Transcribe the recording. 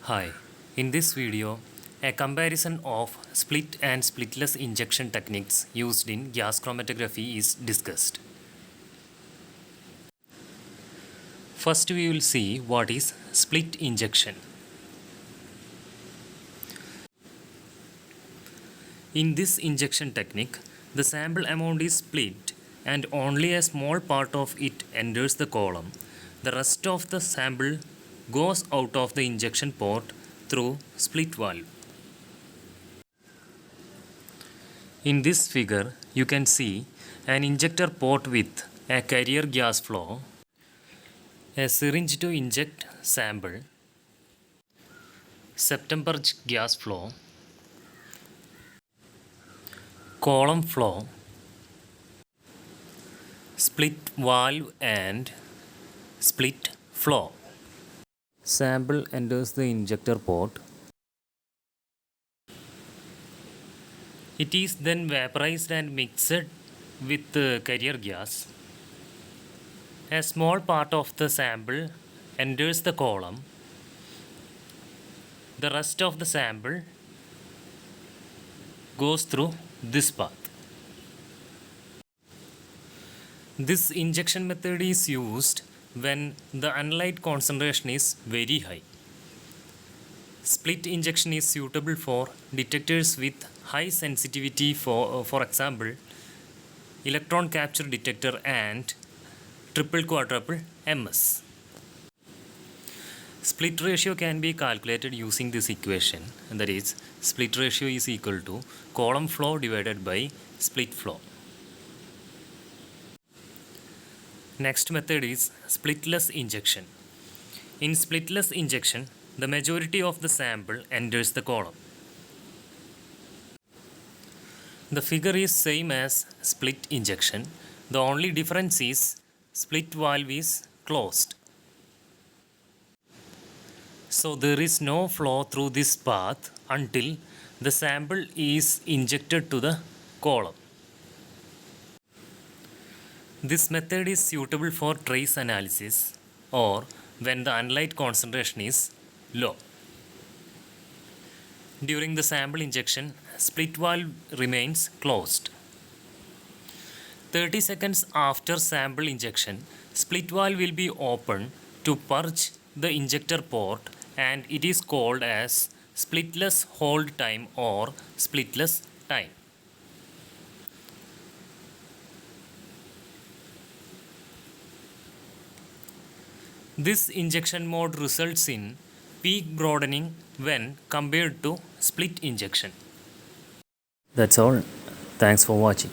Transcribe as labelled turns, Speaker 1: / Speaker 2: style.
Speaker 1: Hi, in this video, a comparison of split and splitless injection techniques used in gas chromatography is discussed. First, we will see what is split injection. In this injection technique, the sample amount is split and only a small part of it enters the column. The rest of the sample goes out of the injection port through split valve. In this figure, you can see an injector port with a carrier gas flow, a syringe to inject sample, septum purge gas flow, column flow, split valve and split flow. Sample enters the injector port. It is then vaporized and mixed with the carrier gas. A small part of the sample enters the column. The rest of the sample goes through this path. This injection method is used when the analyte concentration is very high. Split injection is suitable for detectors with high sensitivity, for example, electron capture detector and triple quadruple MS. Split ratio can be calculated using this equation, that is, split ratio is equal to column flow divided by split flow. Next method is splitless injection. In splitless injection, the majority of the sample enters the column. The figure is same as split injection. The only difference is split valve is closed. So there is no flow through this path until the sample is injected to the column. This method is suitable for trace analysis or when the analyte concentration is low. During the sample injection, split valve remains closed. 30 seconds after sample injection, split valve will be opened to purge the injector port, and it is called as splitless hold time or splitless time. This injection mode results in peak broadening when compared to split injection. That's all. Thanks for watching.